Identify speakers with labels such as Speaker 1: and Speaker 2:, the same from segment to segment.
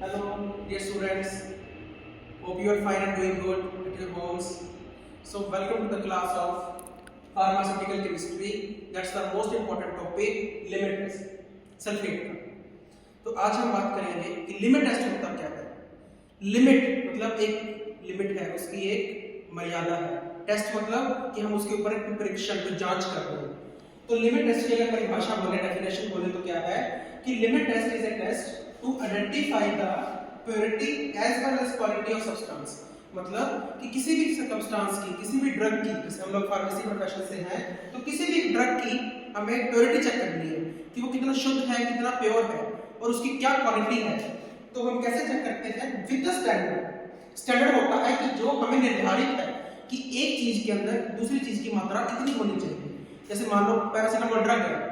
Speaker 1: Hello, dear students. Hope you are fine and doing good at your homes. So, welcome to the class of pharmaceutical chemistry. That's the most important topic, limit test, sulphate का. तो आज हम बात करेंगे कि limit test होता क्या है. लिमिट मतलब एक लिमिट है, उसकी एक मर्यादा है. टेस्ट मतलब कि हम उसके ऊपर एक परीक्षण को जांच कर रहे हैं. तो लिमिट टेस्ट की अगर परिभाषा बोले, डेफिनेशन बोले तो क्या है कि limit test is a test to identify the purity as well as quality of substance. मतलब कि किसी भी सर्कमस्टांस की, किसी भी ड्रग की, जैसे हम लोग फार्मेसी प्रोफेशन से हैं, तो किसी भी ड्रग की हमें प्योरिटी चेक करनी है कि वो कितना शुद्ध है, कितना प्योर है और उसकी क्या क्वालिटी है. तो हम कैसे चेक करते हैं? With the standard. स्टैंडर्ड होता है कि जो हमें निर्धारित है कि एक चीज के अंदर दूसरी चीज की मात्रा इतनी होनी चाहिए. जैसे मान लो पैरासिटामोल ड्रग है,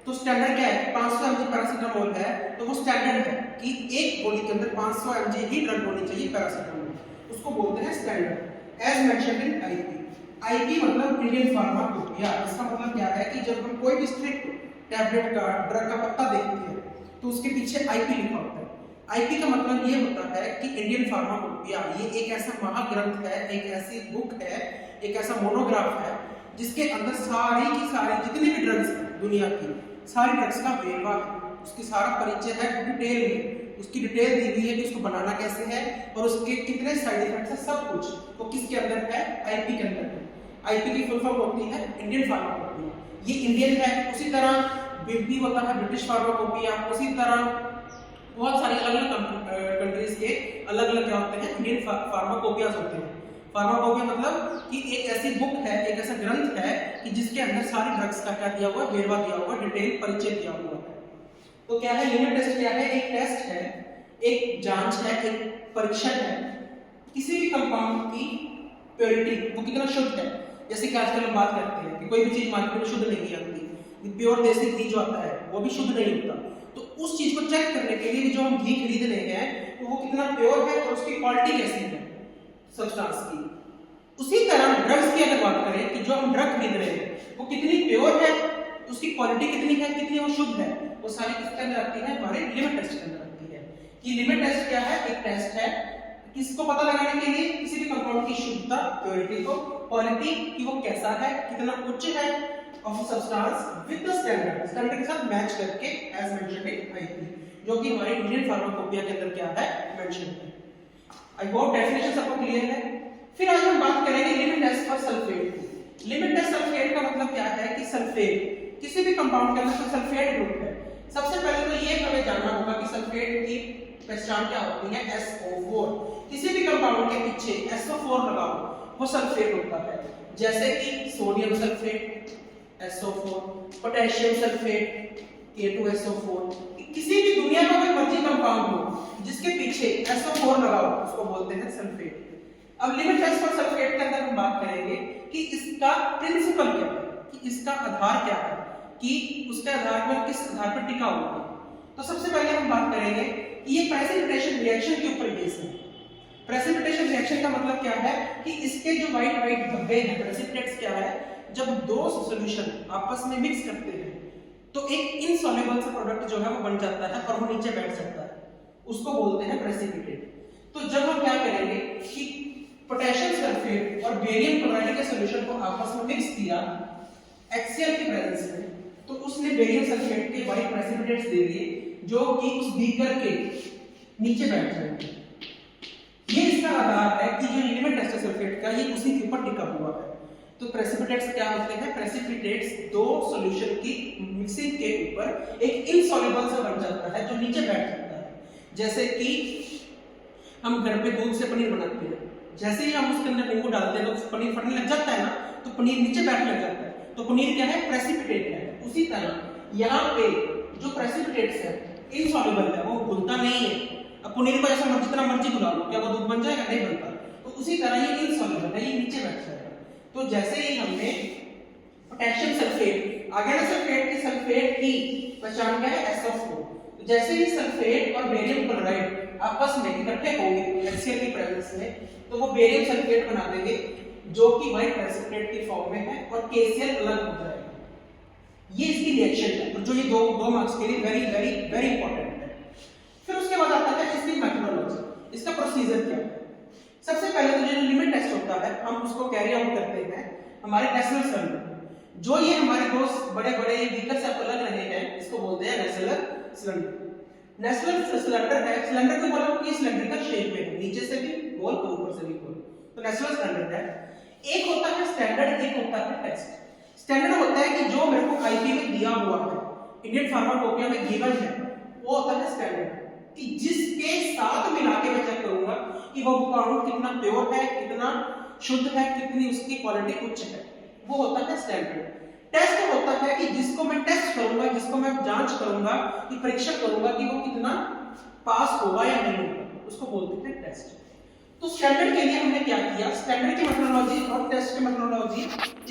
Speaker 1: तो स्टैंडर्ड क्या है? 500 mg पैरासिटामोल है, तो वो स्टैंडर्ड है कि एक गोली के अंदर 500 mg ही ड्रग होनी चाहिए पैरासिटामोल. उसको बोलते हैं standard. As mentioned in IP. IP मतलब इंडियन फार्माकोपिया. इसका मतलब क्या है कि जब हम कोई भी स्ट्रिक्ट टैबलेट का, ड्रग का पत्ता देखते हैं तो उसके पीछे आईपी लिखा होता है. आईपी का मतलब ये होता है कि इंडियन फार्माकोपिया. ये एक ऐसा महाग्रंथ है, एक ऐसी बुक है, एक ऐसा मोनोग्राफ है जिसके अंदर सारी की सारी जितनी भी ड्रग्स हैं दुनिया की, सारी ड्रग्स का वेरवा है, उसकी सारा परिचय है डिटेल में. उसकी डिटेल दी हुई है कि उसको बनाना कैसे है और उसके कितने साइड इफेक्ट्स हैं, सब कुछ तो किसके अंदर है? आईपी के अंदर है. आईपी की फुल फॉर्म होती है इंडियन फार्माकोपिया. ये इंडियन है. उसी तरह बीपी होता है ब्रिटिश फार्माकोपिया. उसी तरह बहुत सारी अलग अलग कंट्रीज के अलग अलग क्या होते हैं? इंडियन फार्माकोपियाज होते हैं. फार्माकोपिया मतलब कि एक ऐसी बुक है, एक ऐसा ग्रंथ है कि जिसके अंदर सारी ड्रग्स का क्या दिया हुआ है? वेरवा दिया हुआ है, डिटेल परिचय दिया हुआ है. तो क्या है लिमिट टेस्ट? क्या है? एक टेस्ट है, एक जांच है, एक परीक्षण है किसी भी कंपाउंड की प्योरिटी, वो कितना शुद्ध है. जैसे कि आजकल हम बात करते हैं कि कोई भी चीज मार्केट में शुद्ध नहीं आती. प्योर देसी घी जो आता है वो भी शुद्ध नहीं होता. तो उस चीज को चेक करने के लिए जो हम घी खरीद रहे हैं तो वो कितना प्योर है और उसकी क्वालिटी कैसी है सब्सटेंस की. उसी तरह ड्रग्स की अगर बात करें कि जो हम ड्रग खरीद रहे हैं वो कितनी प्योर है, उसकी क्वालिटी कितनी है, कितनी वो शुद्ध है, वो सारी किसके अंदर आती है? हमारे लिमिट टेस्ट के अंदर आती है. कि लिमिट टेस्ट क्या है? एक टेस्ट है किसको पता लगाने के लिए? किसी भी कंपाउंड की शुद्धता, प्योरिटी को, क्वालिटी कि वो कैसा है, कितना उच्च है of substance with the standard. Standard के साथ मैच करके एज मेंशन्ड इन आईपी, जो कि हमारे इंडियन फार्माकोपिया के अंदर क्या है? मेंशन है. आई होप डेफिनेशन सबको क्लियर है. फिर आज हम बात करेंगे लिमिट टेस्ट फॉर सल्फेट की. लिमिट टेस्ट सल्फेट का मतलब क्या है कि सल्फेट किसी भी कंपाउंड के अंदर सल्फेट ग्रुप है. सबसे पहले तो ये हमें जानना होगा कि सल्फेट की पहचान क्या होती है? SO4. किसी भी कंपाउंड के पीछे SO4 लगाओ वो सल्फेट होता है. जैसे कि sodium sulphate SO4, potassium sulphate K2SO4. किसी भी दुनिया का कोई मर्जी कंपाउंड हो जिसके पीछे SO4 लगाओ उसको बोलते हैं सल्फेट. अब लिमिट टेस्ट फॉर सल्फेट के अंदर हम बात करेंगे कि इसका प्रिंसिपल क्या है, कि इसका आधार क्या है, कि उसके आधार पर किस आधार पर टिका हुआ है. तो सबसे पहले हम बात करेंगे कि ये प्रेसिपिटेशन रिएक्शन के ऊपर बेस है. प्रेसिपिटेशन रिएक्शन का मतलब क्या है कि इसके जो व्हाइट व्हाइट धब्बे हैं, प्रेसिपिटेट्स क्या है, जब दो सॉल्यूशन आपस में मिक्स करते हैं तो एक इनसॉल्युबल सा प्रोडक्ट जो है वो बन जाता है और वो नीचे बैठ जाता है, उसको बोलते हैं प्रेसिपिटेट. तो जब हम क्या करेंगे कि पोटेशियम सल्फेट और बेरियम क्लोराइड के सॉल्यूशन को आपस में मिक्स किया HCl के प्रेजेंस में, तो उसने बेरियम सल्फेट के व्हाइट प्रेसिपिटेट्स दे दिए जो कि उस बीकर के नीचे बैठ जाएंगे. ये इसका आधार है कि जो लिमिट टेस्ट सल्फेट का ये उसी के ऊपर टिका हुआ है. तो प्रेसिपिटेट्स क्या होते हैं? प्रेसिपिटेट्स दो सॉल्यूशन की मिक्सिंग के ऊपर एक इनसॉल्युबल सा बन जाता है जो नीचे बैठ जाता है. जैसे कि हम घर पे दूध से पनीर बनाते हैं, जैसे ही हम उसके अंदर नींबू डालते हैं तो पनीर फटने लग जाता है ना, तो पनीर नीचे बैठने लग जाता है. तो पनीर क्या है? प्रेसिपिटेट है. उसी तरह यहाँ पे जो प्रेसिपिटेट्स है इनसॉल्युबल है, वो घुलता नहीं है. अब पनीर को ऐसा जितना मर्जी घुला लो, क्या वो दूध बन जाएगा? नहीं बनता. तो उसी तरह ये इनसॉल्युबल है, ये नीचे बैठ जाएगा. तो जैसे ही हमने पोटेशियम सल्फेट, आगे ना सल्फेट की, सल्फेट की पहचान क्या है? SO4. तो जैसे ही सल्फेट और बेरियम क्लोराइड आपस में इकट्ठे होंगे HCl की प्रेजेंस में, तो वो बेरियम सल्फेट बना देंगे जो कि व्हाइट प्रेसिपिटेट की फॉर्म में है और KCl अलग हो जाएगा. ये इसकी रिएक्शन है, तो जो ये दो मार्क्स के लिए वेरी वेरी वेरी इंपॉर्टेंट है. फिर उसके बाद आता है इसकी प्रोसीजर क्या है। सबसे पहले तो जो लिमिट टेस्ट होता है हम उसको कैरी आउट करते हैं हमारे नेशनल सिलेंडर। जो ये हमारे दोस्त बड़े बड़े व्हीकल से आपको लग रहे हैं इसको बोलते हैं नेशनल सिलेंडर। नेशनल सिलेंडर है, सिलेंडर को बोला कि सिलेंड्रिकल शेप में है, नीचे से भी गोल और ऊपर से भी गोल, तो नेशनल सिलेंडर है। एक होता है स्टैंडर्ड, एक होता है टेस्ट। स्टैंडर्ड होता है कि जो मेरे को आईपी में दिया हुआ है, इंडियन फार्माकोपिया में गिवन है, वो होता है स्टैंडर्ड, कि जिसके साथ मिला के मैं चेक करूंगा कि वो काउंट कितना प्योर है, कितना शुद्ध है, कितनी उसकी क्वालिटी उच्च है, वो होता है स्टैंडर्ड। टेस्ट होता है कि जिसको मैं टेस्ट करूंगा, जिसको मैं जांच करूंगा, कि परीक्षण करूंगा कि वो कितना पास होगा या नहीं होगा, उसको बोलते हैं टेस्ट। तो स्टैंडर्ड के लिए हमने क्या किया, स्टैंडर्ड की मेथोडोलॉजी और टेस्ट की मेथोडोलॉजी,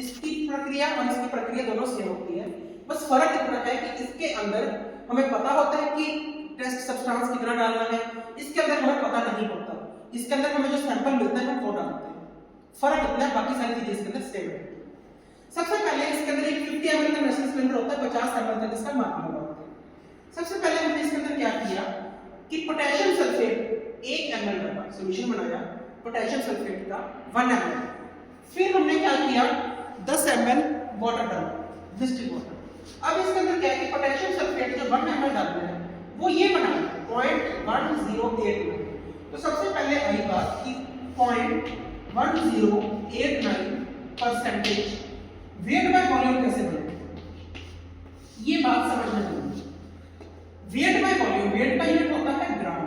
Speaker 1: इसकी प्रक्रिया और इसकी प्रक्रिया दोनों सेम होती है। बस फर्क इतना है कि इसके अंदर हमें पता होता है कि टेस्ट सब्सटेंस कितना डालना है, इसके अंदर हमें पता नहीं होता। इसके अंदर हमें जो सैंपल मिलता है हम वो डालते हैं। फर्क इतना है, बाकी सारी चीजें इसके अंदर सेम है। सबसे पहले इसके अंदर एक 50 ml का नेशनल सिलेंडर होता है, 50 ml तक इसका मार्क लगा होता है। सबसे पहले हमने इसके अंदर क्या किया कि पोटेशियम सल्फेट 1 ml का सॉल्यूशन बनाया, पोटेशियम सल्फेट का 1 ml। फिर हमने क्या किया 10 ml वाटर डाला, डिस्टिल्ड वाटर। अब इसके अंदर क्या है कि पोटेशियम सल्फेट जो 1 ml डालना है वो ये बनाया 0.1089। तो सबसे पहले आई बात कि 0.1089% वेट बाय वॉल्यूम कैसे बने, ये बात समझना चाहिए। वेट बाय वॉल्यूम, वेट का यूनिट होता है ग्राम,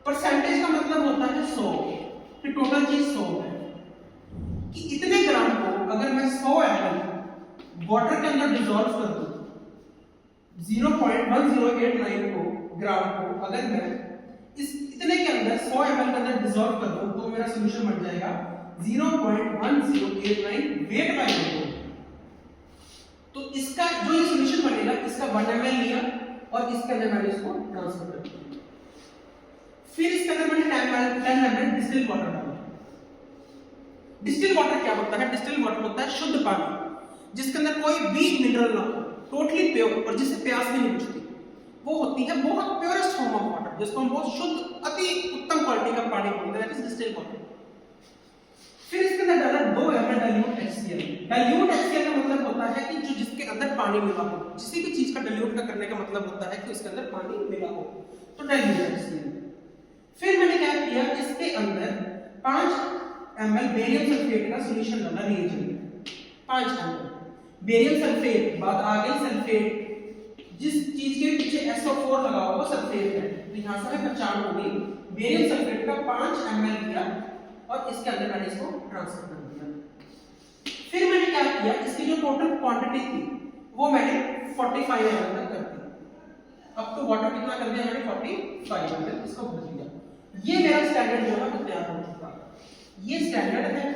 Speaker 1: परसेंटेज का मतलब होता है 100, कि टोटल चीज 100 है, कि इतने ग्राम को अगर मैं 100 ml वाटर के अंदर डिसॉल्व कर दूं, 0.1089 को ग्राम को अगर मैं इस इतने के अंदर 100 ml के अंदर डिसॉल्व कर दूं तो मेरा सॉल्यूशन बन जाएगा 0.1089 वेट बाय वॉल्यूम। तो इसका जो ये सॉल्यूशन बनेगा, इसका 1 ml लिया और इसके अंदर मैंने इसको ट्रांसफर कर दिया। फिर इसके अंदर मैंने 10 ml डिस्टिल्ड वाटर डाला। डिस्टिल्ड वाटर क्या होता है, डिस्टिल्ड वाटर होता है शुद्ध पानी जिसके अंदर कोई भी मिनरल ना हो, टोटली प्योर, और जिससे प्यास भी नहीं बुझती, वो होती है बहुत प्योरेस्ट फॉर्म ऑफ वाटर, जिसको हम बहुत शुद्ध अति उत्तम क्वालिटी का पानी बोलते हैं, डिस्टिल्ड वाटर। फिर इसके अंदर डाला 2 ml dilute HCl। Dilute HCl का मतलब होता है कि जो जिसके अंदर पानी मिला हो, किसी भी चीज का डाइल्यूट का करने का मतलब होता है कि उसके अंदर पानी मिला हो, तो डाइल्यूट HCl। फिर मैंने क्या किया, इसके अंदर 5 ml बेरियम सल्फेट का सॉल्यूशन डाला, रिएजेंट 5 ml बेरियम सल्फेट, बात आ गई सल्फेट, जिस चीज के पीछे SO4 लगा हुआ वो सल्फेट है, तो यहां से हमें पहचान होगी। बेरियम सल्फेट का 5 ml लिया और इसके अंदर मैंने इसको ट्रांसफर कर दिया। फिर मैंने क्या किया, इसकी जो टोटल क्वांटिटी थी वो मैंने 45 ml तक कर दी। अब तो वाटर कितना कर दिया मैंने 45 ml, इसको भर दिया। ये मेरा स्टैंडर्ड जो है वो तैयार हो चुका है। ये स्टैंडर्ड है,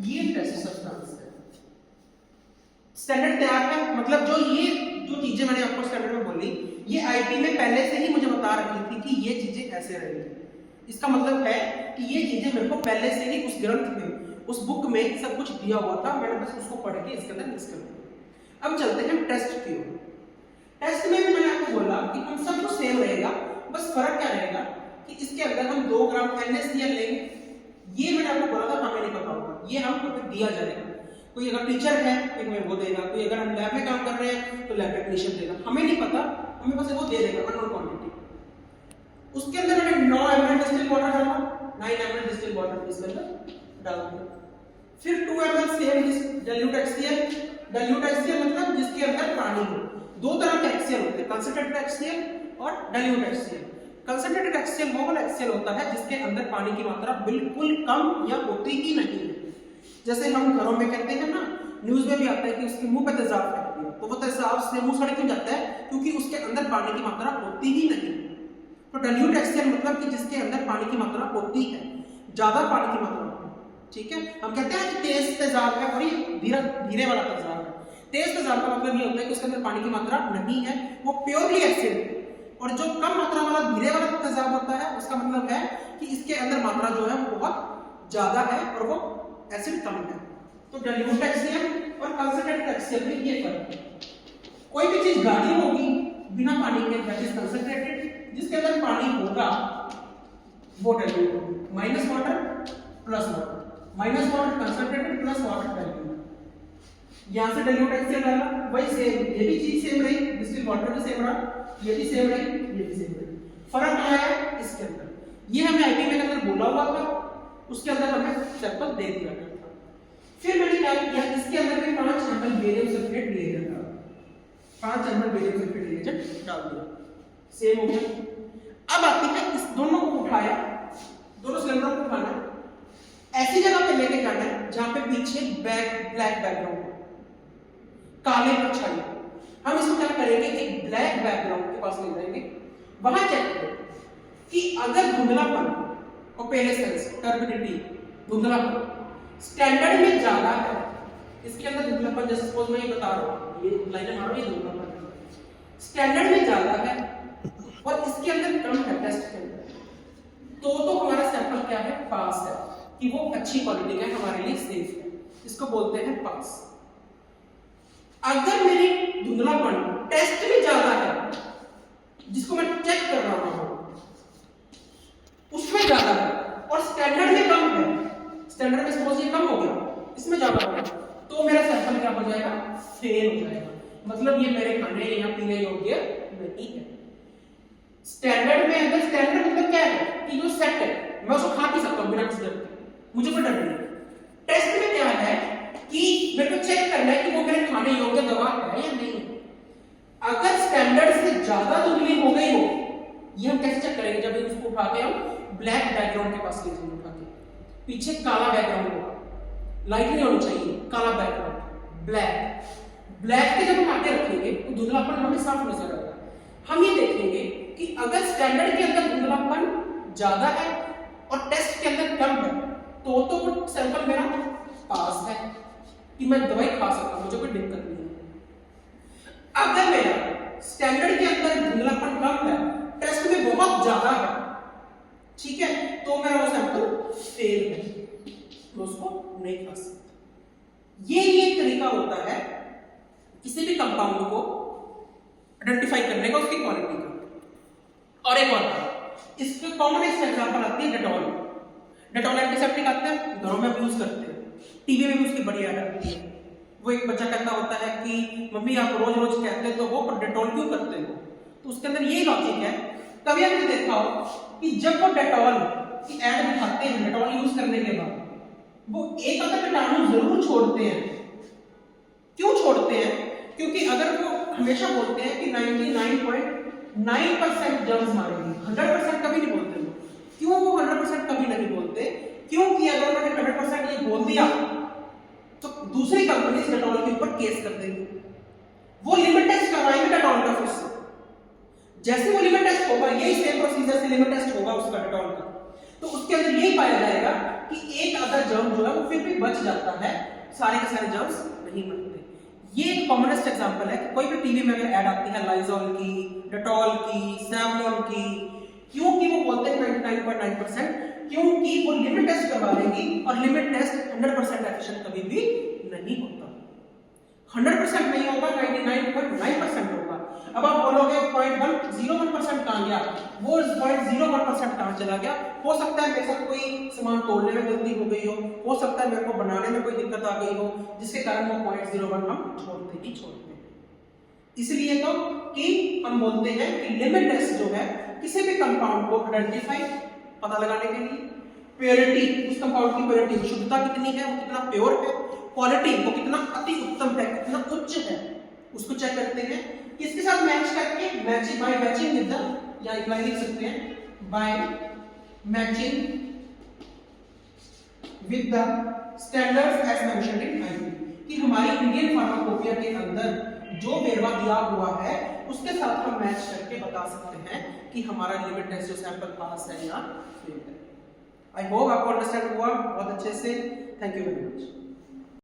Speaker 1: ये टेस्ट सब्सटेंस है। स्टैंडर्ड तैयार है मतलब जो चीजें मैंने आपको स्टैंडर्ड में बोली, ये आईपी में पहले से ही मुझे बता रखी थी कि ये चीजें ऐसे रहेंगी। इसका मतलब है कि ये चीजें मेरे को पहले से ही उस ग्रंथ में, उस बुक में सब कुछ दिया हुआ था, मैंने बस उसको पढ़ के इसके अंदर मिक्स कर दिया। अब चलते हैं टेस्ट की ओर। टेस्ट में भी मैंने आपको बोला कि हम सब कुछ सेम रहेगा, बस फर्क क्या रहेगा कि इसके अंदर हम 2 ग्राम NaCl लेंगे। ये मैंने आपको बोला था, हमें नहीं पता होगा, ये हमको दिया जाएगा। कोई अगर टीचर है तो हमें वो देगा, कोई अगर हम लैब में काम कर रहे हैं तो लैब टेक्नीशियन देगा, हमें नहीं पता, हमें बस वो दे देगा अननोन क्वांटिटी। उसके अंदर मैंने 9 ml डिस्टिल्ड वाटर डाला, 9 ml डिस्टिल्ड वाटर इसके अंदर डाल दिया। फिर 2 ml same dilute HCl। Dilute HCl मतलब जिसके अंदर पानी हो। दो तरह के HCl होते हैं, कंसंट्रेटेड HCl और डाइल्यूट HCl। कंसंट्रेटेड HCl वो वाला HCl होता है जिसके अंदर पानी की मात्रा बिल्कुल कम या होती ही नहीं है। जैसे हम घरों में कहते हैं ना, न्यूज में भी आता है कि उसके मुंह पे तेजाब फेंक दिया, तो वो तेजाब से मुंह सड़ क्यों जाता है, क्योंकि उसके अंदर पानी की मात्रा होती ही नहीं। तो डाइल्यूट HCl मतलब कि जिसके अंदर पानी की मात्रा होती है, ज्यादा पानी की मात्रा होती है। ठीक है, हम कहते हैं कि तेज तेजाब है और ये धीरे वाला तेजाब है। तेज तेजाब का मतलब ये होता है कि उसके अंदर पानी की मात्रा नहीं है, वो प्योरली एसिड है। और जो कम मात्रा वाला धीरे वाला तेजाब होता है, उसका मतलब है कि इसके अंदर मात्रा जो है वो बहुत ज्यादा है और वो एसिड कम है। तो डाइल्यूट HCl और कंसंट्रेटेड HCl में ये फर्क है। कोई भी चीज गाढ़ी होगी बिना पानी के, दैट इज कंसंट्रेटेड। जिसके अंदर पानी होगा वो dilute, minus water plus water, minus water concentrated plus water dilute. यहां से डाइल्यूट एक्सेल डाला, वही सेम, ये भी चीज सेम रही, डिस्टिल वाटर भी सेम रहा, ये भी सेम रही, ये भी सेम रही। फर्क क्या है इसके अंदर, ये हमें आईपी में अंदर बोला हुआ था, उसके अंदर हमें सैंपल दे दिया गया था। फिर मैंने क्या किया, इसके अंदर भी 5 ml बेरियम सल्फेट लिया था, 5 ml बेरियम सल्फेट रिएजेंट डाल दिया, सेम हो गया। अब आती है इस दोनों को उठाया, दोनों सिलेंडरों को उठाना, ऐसी जगह पे लेके जाना है जहां पे पीछे ब्लैक बैकग्राउंड, काले पर छाई। हम इसको क्या करेंगे, एक ब्लैक बैकग्राउंड के पास ले जाएंगे, वहां चेक करेंगे कि अगर धुंधलापन और पहले सेंस टर्बिडिटी, धुंधलापन स्टैंडर्ड में ज्यादा है, इसके अंदर धुंधलापन जैसे सपोज मैं ये बता रहा हूं, ये लाइनें मारो, ये धुंधलापन स्टैंडर्ड में ज्यादा है और इसके अंदर कम है टेस्ट के अंदर, तो हमारा सैंपल क्या है, पास है, कि वो अच्छी क्वालिटी का है, हमारे लिए सेफ है, इसको बोलते हैं पास। अगर मेरी धुंधलापन टेस्ट में ज्यादा है, जिसको मैं चेक कर रहा हूं उसमें ज्यादा है और स्टैंडर्ड में कम है, स्टैंडर्ड में सपोज ये कम हो गया, इसमें ज्यादा हो गया, तो मेरा सैंपल क्या हो जाएगा, फेल हो जाएगा, मतलब ये मेरे खाने या पीने योग्य नहीं है। स्टैंडर्ड में अगर स्टैंडर्ड मतलब क्या है कि जो सेट है मैं उसको खा पी सकता हूं बिना किसी डर के, मुझे कोई डर नहीं। टेस्ट में क्या है कि मेरे को चेक करना है कि वो मेरे खाने योग्य दवा है या नहीं है। अगर स्टैंडर्ड से ज्यादा धुंधली हो गई हो, ये हम कैसे चेक करेंगे, जब इसको उठा के हम ब्लैक बैकग्राउंड के पास ले जाएंगे, उठा के पीछे काला बैकग्राउंड होगा, लाइट नहीं होनी चाहिए, काला बैकग्राउंड ब्लैक के जब हम आगे रखेंगे तो धुंधलापन हमें साफ नजर आएगा। हम ये देखेंगे कि अगर स्टैंडर्ड के अंदर धुंधलापन ज्यादा है और टेस्ट के अंदर कम है, तो सैंपल मेरा पास है कि मैं दवाई खा सकता हूं, मुझे कोई दिक्कत नहीं है। अगर मेरा स्टैंडर्ड के अंदर धुंधलापन कम है, टेस्ट में बहुत ज्यादा है, ठीक है, तो मेरा वो सैंपल फेल है, मैं उसको नहीं खा सकता। ये तरीका होता है किसी भी कंपाउंड को आइडेंटिफाई करने का, उसकी क्वालिटी का। और एक और इसके कॉमन एग्जांपल आती है डेटॉल। डेटॉल एंटीसेप्टिक आता है, घरों में यूज करते हैं, टीवी में भी उसकी बड़ी ऐड आती है। वो एक बच्चा कहता होता है कि मम्मी आप रोज रोज कहते तो हो, पर डेटॉल क्यों करते हो, तो उसके अंदर ये लॉजिक है। कभी आपने देखा हो कि जब वो डेटॉल की ऐड दिखाते हैं, डेटॉल यूज करने के बाद वो एक आधा कीटाणु जरूर छोड़ते हैं। क्यों छोड़ते हैं, क्योंकि अगर वो हमेशा बोलते हैं कि 99.9% जर्म्स मारेंगे, 100% कभी नहीं बोलते वो। क्यों वो 100% कभी नहीं बोलते, क्योंकि अगर उन्होंने 100% ये बोल दिया तो दूसरी कंपनी डेटॉल के ऊपर केस कर देगी। वो लिमिट टेस्ट करवाएंगे डेटॉल का, फिर से जैसे वो लिमिट टेस्ट होगा, यही सेम प्रोसीजर से लिमिट टेस्ट होगा उसका डेटॉल का, तो उसके अंदर यही पाया जाएगा कि एक आधा जर्म जो है वो फिर भी बच जाता है, सारे के सारे जर्म्स नहीं मरते। ये एक कॉमनेस्ट एग्जांपल है कि कोई भी टीवी में अगर ऐड आती है लाइजॉल की, डेटॉल की, सैवलॉन की, क्योंकि वो बोलते हैं 99.9%, क्योंकि वो लिमिट टेस्ट करवा देंगी और लिमिट टेस्ट 100% एफिशिएंट कभी भी नहीं होता। 100% नहीं होगा, 99.9% होगा। अब आप बोलोगे 0.01% कहां गया, वो 0.01% कहां चला गया। हो सकता है मेरे साथ कोई सामान तोड़ने में गलती हो गई हो सकता है मेरे को बनाने में कोई दिक्कत आ गई हो, जिसके कारण वो 0.01 हम छोड़ते ही छोड़ते हैं। इसलिए तो कि हम बोलते हैं कि लिमिट टेस्ट जो है किसी भी कंपाउंड को आइडेंटिफाई पता लगाने के लिए, प्योरिटी, उस कंपाउंड की प्योरिटी, शुद्धता कितनी है, वो कितना प्योर है, क्वालिटी वो कितना अति उत्तम है, कितना उच्च है, उसको चेक करते हैं। किसके साथ मैच करके, matching by matching with the, या एक लाइन लिख सकते हैं, by matching with the standards as mentioned in IP, कि हमारी इंडियन फार्माकोपिया के अंदर जो वेरवा दिया हुआ है उसके साथ हम मैच करके बता सकते हैं कि हमारा लिमिट टेस्ट जो सैंपल पास है या फेल है। आई होप आपको अंडरस्टैंड हुआ बहुत अच्छे से। Thank you very much.